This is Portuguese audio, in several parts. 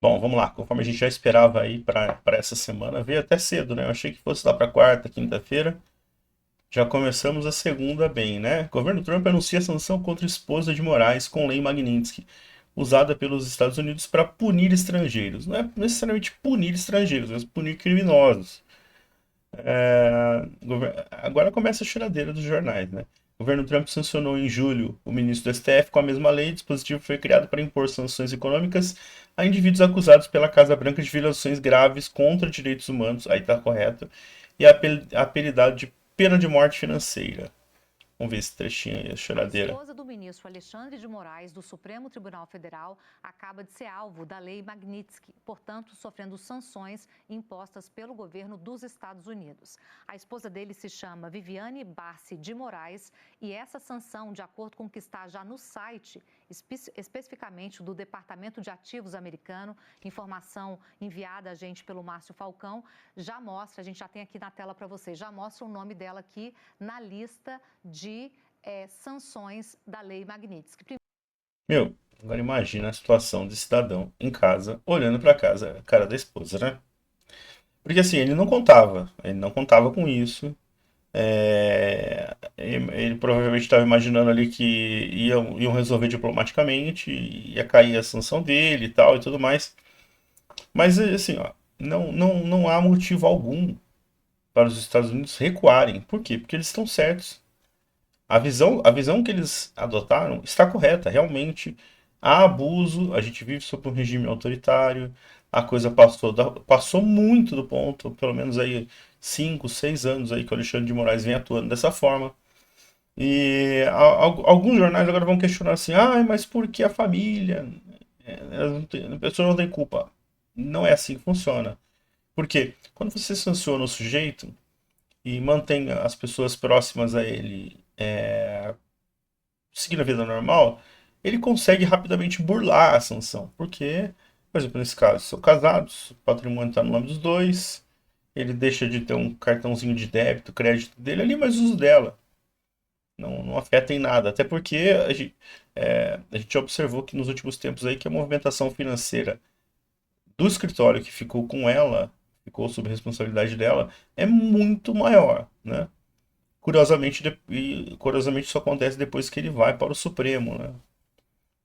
Bom, vamos lá. Conforme a gente já esperava aí para essa semana, veio até cedo, né? Eu achei que fosse lá para quarta, quinta-feira. Já começamos a segunda bem, né? Governo Trump anuncia sanção contra a esposa de Moraes com lei Magnitsky, usada pelos Estados Unidos para punir estrangeiros. Não é necessariamente punir estrangeiros, mas punir criminosos. Agora começa a choradeira dos jornais, né? O governo Trump sancionou em julho o ministro do STF com a mesma lei. O dispositivo foi criado para impor sanções econômicas a indivíduos acusados pela Casa Branca de violações graves contra direitos humanos, aí está correto, e apelidado de pena de morte financeira. Vamos ver esse trechinho aí, a A choradeira. esposa do ministro Alexandre de Moraes, do Supremo Tribunal Federal, acaba de ser alvo da lei Magnitsky, portanto, sofrendo sanções impostas pelo governo dos Estados Unidos. A esposa dele se chama Viviane Barsi de Moraes e essa sanção, de acordo com o que está já no site, especificamente do Departamento de Ativos americano, informação enviada a gente pelo Márcio Falcão, já mostra, a gente já tem aqui na tela para você, já mostra o nome dela aqui na lista de sanções da lei Magnitsky. Meu, agora imagina a situação de cidadão em casa, olhando para casa, a cara da esposa, né? Porque assim, ele não contava com isso. Ele provavelmente estava imaginando ali que iam resolver diplomaticamente, ia cair a sanção dele e tal e tudo mais. Mas assim, ó, não há motivo algum para os Estados Unidos recuarem. Por quê? Porque eles estão certos. A visão que eles adotaram está correta. Realmente há abuso, a gente vive sob um regime autoritário, a coisa passou muito do ponto, pelo menos aí 5, 6 anos aí que o Alexandre de Moraes vem atuando dessa forma. E alguns jornais agora vão questionar assim, mas por que a família? A pessoa não tem culpa. Não é assim que funciona. Porque quando você sanciona o sujeito e mantém as pessoas próximas a ele seguindo a vida normal, ele consegue rapidamente burlar a sanção. Porque, por exemplo, nesse caso, são casados, o patrimônio está no nome dos dois, ele deixa de ter um cartãozinho de débito, crédito dele ali, mas uso dela. Não afeta em nada. Até porque a gente observou que nos últimos tempos aí que a movimentação financeira do escritório que ficou com ela, ficou sob responsabilidade dela, é muito maior, né? Curiosamente isso acontece depois que ele vai para o Supremo, né?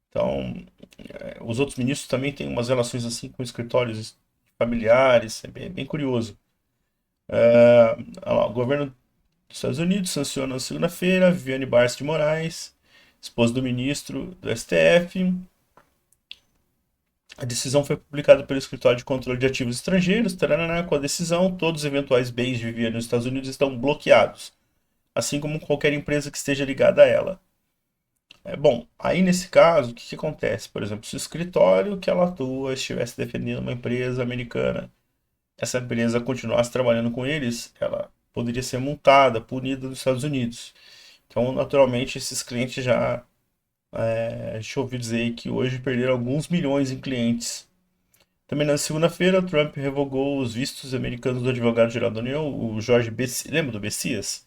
Então, os outros ministros também têm umas relações assim com escritórios familiares, é bem curioso. O governo dos Estados Unidos sanciona na segunda-feira Viviane Barça de Moraes, esposa do ministro do STF. A decisão foi publicada pelo Escritório de Controle de Ativos Estrangeiros. Tarará. Com a decisão, todos os eventuais bens de Viviane nos Estados Unidos estão bloqueados, assim como qualquer empresa que esteja ligada a ela. Bom, aí nesse caso, o que acontece? Por exemplo, se o escritório que ela atua estivesse defendendo uma empresa americana, essa empresa continuasse trabalhando com eles, ela poderia ser multada, punida nos Estados Unidos. Então, naturalmente, esses clientes já, deixa eu ouvir dizer aí que hoje perderam alguns milhões em clientes. Também na segunda-feira, Trump revogou os vistos americanos do advogado-geral da União, o Jorge Bessias. Lembra do Bessias?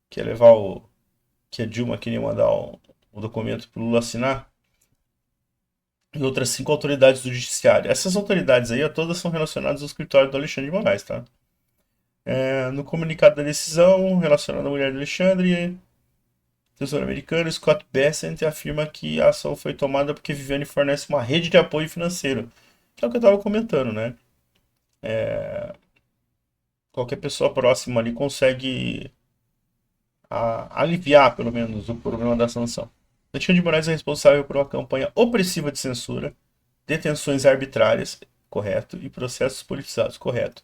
Que ia levar que a Dilma queria mandar o documento para o Lula assinar? E outras 5 autoridades do judiciário. Essas autoridades aí, todas são relacionadas ao escritório do Alexandre de Moraes, tá? No comunicado da decisão relacionado à mulher de Alexandre, Tesouro Americano, Scott Bessent afirma que a ação foi tomada porque Viviane fornece uma rede de apoio financeiro. Que é o que eu estava comentando, né? Qualquer pessoa próxima ali consegue aliviar, pelo menos, o problema da sanção. Alexandre de Moraes é responsável por uma campanha opressiva de censura, detenções arbitrárias, correto, e processos politizados, correto,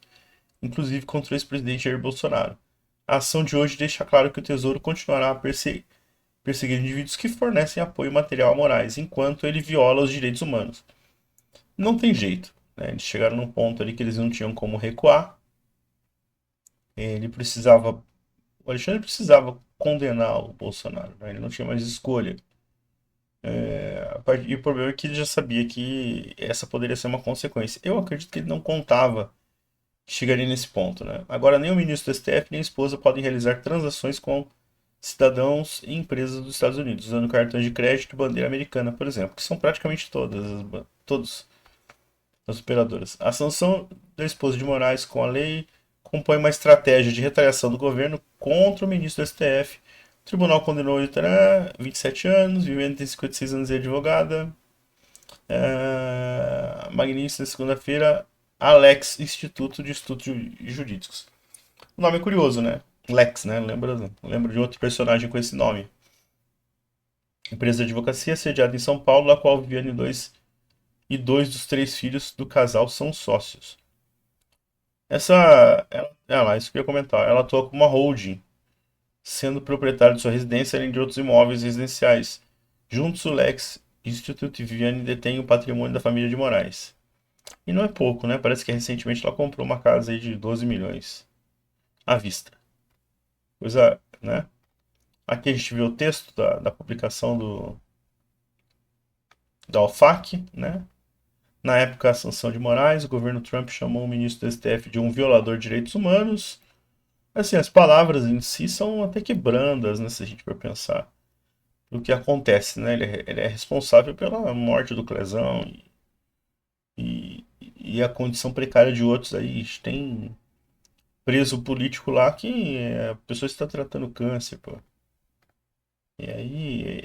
inclusive contra o ex-presidente Jair Bolsonaro. A ação de hoje deixa claro que o Tesouro continuará a perseguir indivíduos que fornecem apoio material a Moraes, enquanto ele viola os direitos humanos. Não tem jeito, né? Eles chegaram num ponto ali que eles não tinham como recuar. Ele precisava, o Alexandre precisava condenar o Bolsonaro, né? Ele não tinha mais escolha. E o problema é que ele já sabia que essa poderia ser uma consequência. Eu acredito que ele não contava que chegaria nesse ponto, né? Agora, nem o ministro do STF nem a esposa podem realizar transações com cidadãos e empresas dos Estados Unidos, usando cartões de crédito e bandeira americana, por exemplo, que são praticamente todos. das operadoras. A sanção da esposa de Moraes com a lei compõe uma estratégia de retaliação do governo contra o ministro do STF. O tribunal condenou Itarã, 27 anos, vivendo tem 56 anos e advogada. Magnista, segunda-feira, Alex, Instituto de Estudos Jurídicos. O nome é curioso, né? Lex, né? Lembra de outro personagem com esse nome. Empresa de advocacia sediada em São Paulo, na qual Viviane e dois dos três filhos do casal são sócios. Isso que eu ia comentar. Ela atua como uma holding, sendo proprietária de sua residência além de outros imóveis residenciais. Juntos, o Lex Institute e Viviane detêm o patrimônio da família de Moraes. E não é pouco, né? Parece que recentemente ela comprou uma casa aí de 12 milhões à vista. Coisa, né? Aqui a gente vê o texto da publicação da OFAC, né? Na época, a sanção de Moraes, o governo Trump chamou o ministro do STF de um violador de direitos humanos. Assim, as palavras em si são até que brandas, né? Se a gente for pensar o que acontece, né? Ele é responsável pela morte do Clesão e a condição precária de outros aí. Tem preso político lá que a pessoa está tratando câncer, pô. E aí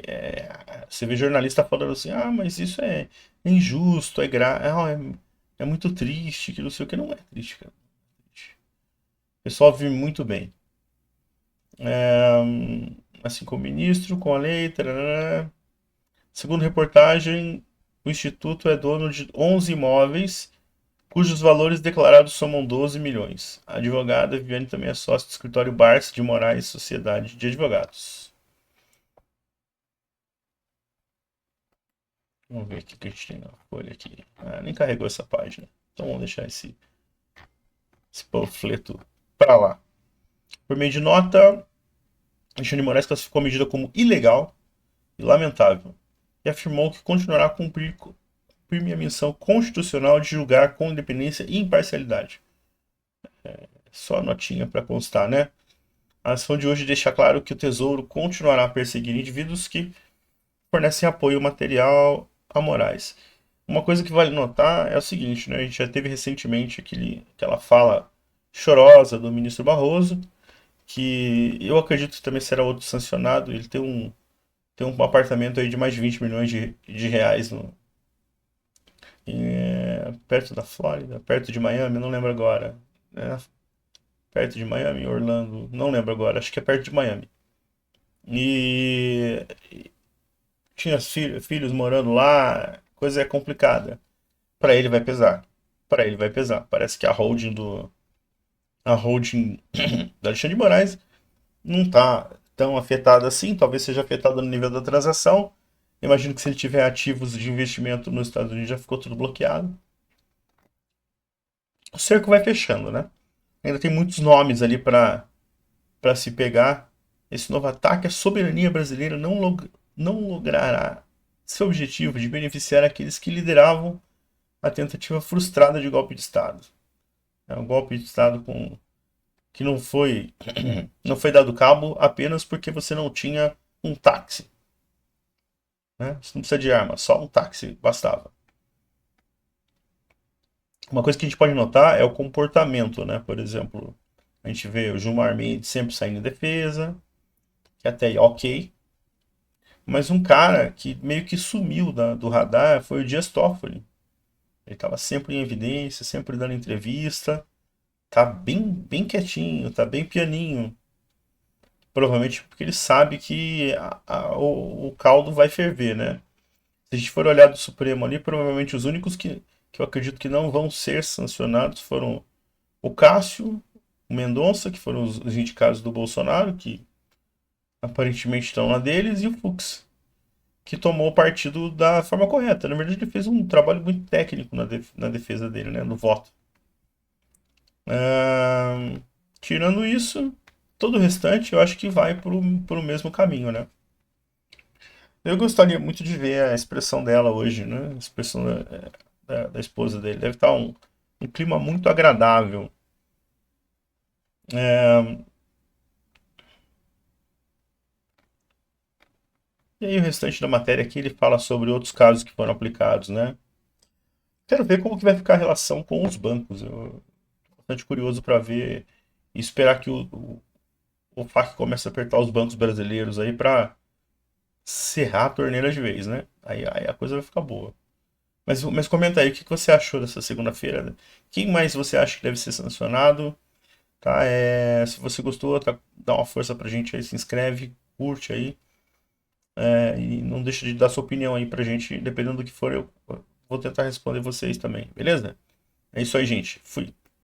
você vê jornalista falando assim, ah, mas isso é injusto, é muito triste, que não sei o que. Não é triste, cara. O pessoal vive muito bem. É, assim como o ministro, com a lei. Tarará. Segundo reportagem, o Instituto é dono de 11 imóveis, cujos valores declarados somam 12 milhões. A advogada Viviane também é sócia do escritório Barça de Moraes Sociedade de Advogados. Vamos ver o que a gente tem na folha aqui. Nem carregou essa página. Então vamos deixar esse panfleto para lá. Por meio de nota, Alexandre de Moraes classificou a medida como ilegal e lamentável e afirmou que continuará a cumprir minha missão constitucional de julgar com independência e imparcialidade. Só notinha para constar, né? A ação de hoje deixa claro que o Tesouro continuará a perseguir indivíduos que fornecem apoio material a Moraes. Uma coisa que vale notar é o seguinte, né? A gente já teve recentemente aquela fala chorosa do ministro Barroso, que eu acredito que também será outro sancionado. Ele tem um apartamento aí de mais de 20 milhões de reais perto da Flórida, perto de Miami, não lembro agora. Né? Perto de Miami, Orlando, não lembro agora, acho que é perto de Miami. E tinha filhos morando lá, coisa é complicada. Para ele vai pesar. Para ele vai pesar. Parece que a holding da Alexandre de Moraes não está tão afetada assim, talvez seja afetada no nível da transação. Imagino que se ele tiver ativos de investimento nos Estados Unidos já ficou tudo bloqueado. O cerco vai fechando, né? Ainda tem muitos nomes ali para se pegar. Esse novo ataque à soberania brasileira não logrará seu objetivo de beneficiar aqueles que lideravam a tentativa frustrada de golpe de Estado. É um golpe de Estado que não foi dado cabo apenas porque você não tinha um táxi. Né? Você não precisa de arma, só um táxi bastava. Uma coisa que a gente pode notar é o comportamento, né? Por exemplo, a gente vê o Gilmar Mendes sempre saindo em defesa, que até é ok. Mas um cara que meio que sumiu do radar foi o Dias Toffoli. Ele estava sempre em evidência, sempre dando entrevista. Tá bem quietinho, tá bem pianinho. Provavelmente porque ele sabe que o caldo vai ferver, né? Se a gente for olhar do Supremo ali, provavelmente os únicos que eu acredito que não vão ser sancionados foram o Cássio, o Mendonça, que foram os indicados do Bolsonaro, que aparentemente estão na deles, e o Fux, que tomou o partido da forma correta. Na verdade, ele fez um trabalho muito técnico na defesa dele, né, no voto. Ah, tirando isso, todo o restante eu acho que vai pro mesmo caminho, né? Eu gostaria muito de ver a expressão dela hoje, né? A expressão da esposa dele. Deve estar um clima muito agradável. É, e aí o restante da matéria aqui ele fala sobre outros casos que foram aplicados, né? Quero ver como que vai ficar a relação com os bancos. Eu tô bastante curioso para ver e esperar que o FAC comece a apertar os bancos brasileiros aí para serrar a torneira de vez, né? Aí a coisa vai ficar boa. Mas comenta aí, o que que você achou dessa segunda-feira, né? Quem mais você acha que deve ser sancionado? Tá? Se você gostou, tá, dá uma força pra gente aí, se inscreve, curte aí. E não deixa de dar sua opinião aí pra gente, dependendo do que for, eu vou tentar responder vocês também, beleza? É isso aí, gente. Fui.